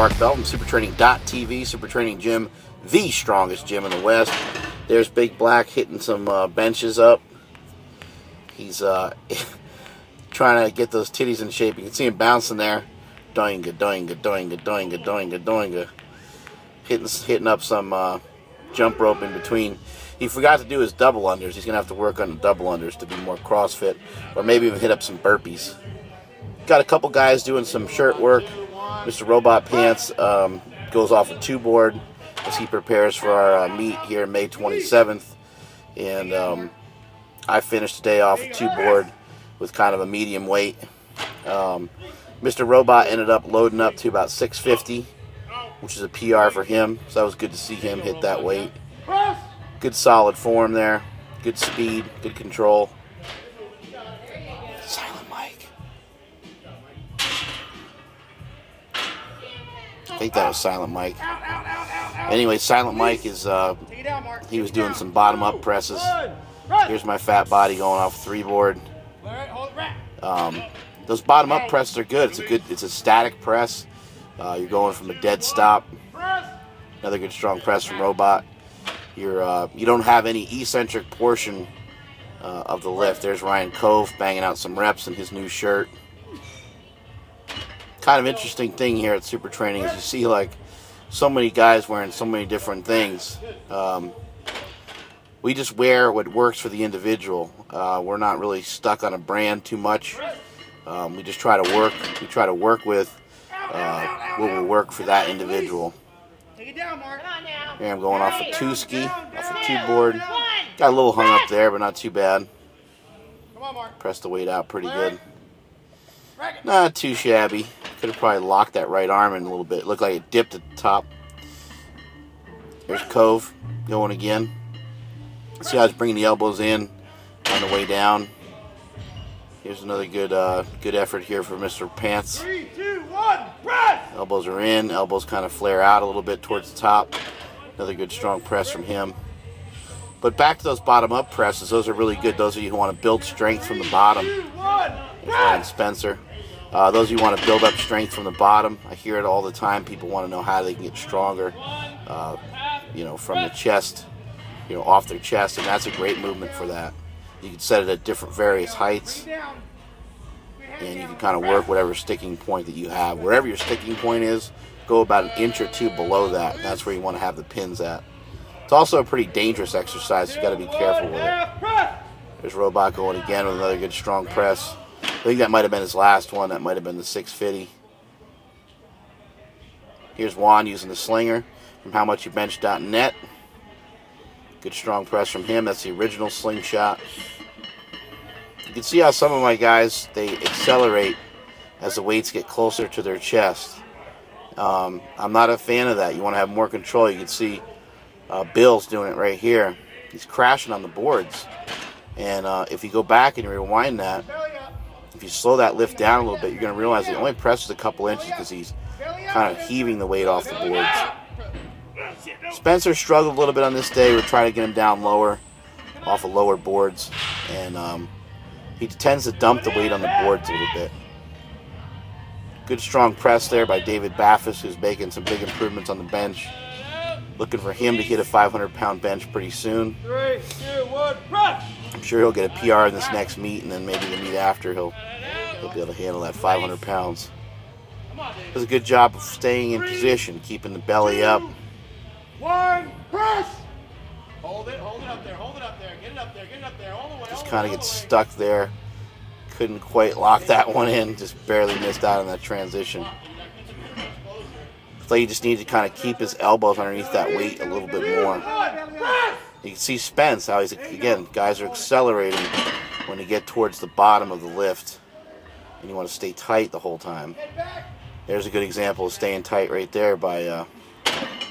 Mark Bell from supertraining.tv. Super Training Gym, the strongest gym in the West. There's Big Black hitting some benches up. He's trying to get those titties in shape. You can see him bouncing there. Doinga, doinga, doinga, doinga, doinga, doinga. Hitting up some jump rope in between. He forgot to do his double unders. He's going to have to work on the double unders to be more CrossFit, or maybe even hit up some burpees. Got a couple guys doing some shirt work. Mr. Robot Pants goes off a 2-board as he prepares for our meet here May 27th. And I finished today off a 2-board with kind of a medium weight. Mr. Robot ended up loading up to about 650, which is a PR for him. So that was good to see him hit that weight. Good solid form there. Good speed, good control. Silent Mike. I think that was Silent Mike. Anyway, Silent Mike is, he was doing some bottom-up presses. Here's my fat body going off a 3-board. Those bottom-up presses are good. It's a static press. You're going from a dead stop. Another good strong press from Robot. You don't have any eccentric portion of the lift. There's Ryan Cove banging out some reps in his new shirt. Kind of interesting thing here at Super Training is you see like so many guys wearing so many different things. We just wear what works for the individual. We're not really stuck on a brand too much. We just try to work. We try to work with what will work for that individual. Here I'm going off a 2-ski, off a 2-board. Got a little hung up there, but not too bad. Pressed the weight out pretty good. Not too shabby. Could have probably locked that right arm in a little bit. It looked like it dipped at the top. There's Cove going again. See how I was bringing the elbows in on the way down. Here's another good effort here for Mr. Pants. 3, 2, 1, press! Elbows are in. Elbows kind of flare out a little bit towards the top. Another good strong press from him. But back to those bottom-up presses. Those are really good. Those of you who want to build strength from the bottom. Three, two, one, Ryan Spencer. Those of you who want to build up strength from the bottom. I hear it all the time. People want to know how they can get stronger. You know, from the chest. You know, off their chest, and that's a great movement for that. You can set it at different various heights, and you can kind of work whatever sticking point that you have. Wherever your sticking point is, go about an inch or two below that. That's where you want to have the pins at. It's also a pretty dangerous exercise. You got to be careful with it. There's Robot going again with another good strong press. I think that might have been his last one. That might have been the 650. Here's Juan using the slinger from howmuchyoubench.net. Good strong press from him. That's the original slingshot. You can see how some of my guys, they accelerate as the weights get closer to their chest. I'm not a fan of that. You want to have more control. You can see Bill's doing it right here. He's crashing on the boards. And if you go back and you rewind that, if you slow that lift down a little bit, you're going to realize he only presses a couple inches because he's kind of heaving the weight off the boards. Spencer struggled a little bit on this day. We're trying to get him down lower, off of lower boards. And he tends to dump the weight on the boards a little bit. Good strong press there by David Baffis, who's making some big improvements on the bench. Looking for him to hit a 500-pound bench pretty soon. 3, 2, 1, press! I'm sure he'll get a PR in this next meet, and then maybe the meet after he'll be able to handle that 500 pounds. Does a good job of staying in position, keeping the belly up. 1, press! Hold it up there, hold it up there, get it up there, get it up there, all the way. Just kind of gets stuck there. Couldn't quite lock that one in, just barely missed out on that transition. So you just need to kind of keep his elbows underneath that weight a little bit more. You can see Spence, how he's, again, guys are accelerating when you get towards the bottom of the lift. And you want to stay tight the whole time. There's a good example of staying tight right there by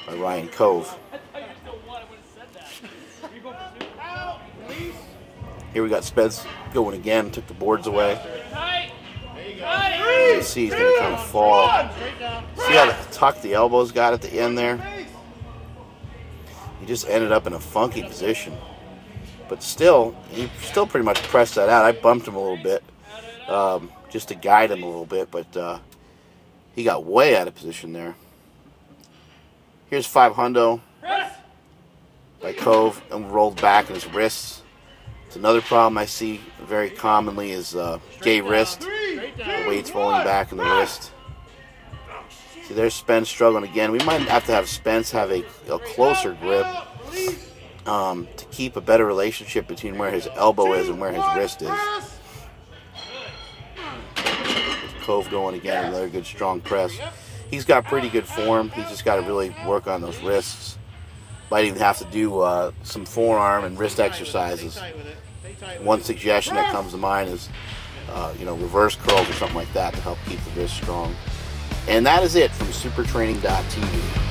Ryan Cove. Here we got Spence going again, took the boards away. You can see he's going to kind of fall. See how tucked the elbows got at the end there? He just ended up in a funky position. But still, he still pretty much pressed that out. I bumped him a little bit just to guide him a little bit, but he got way out of position there. Here's 500 by Cove, and rolled back in his wrists. It's another problem I see very commonly is gay wrist. The weight's rolling back in the wrist. See, there's Spence struggling again. We might have to have Spence have a closer grip to keep a better relationship between where his elbow is and where his wrist is. Cove going again, another good strong press. He's got pretty good form. He's just got to really work on those wrists. Might even have to do some forearm and wrist exercises. One suggestion that comes to mind is, reverse curls or something like that to help keep the wrist strong. And that is it from supertraining.tv.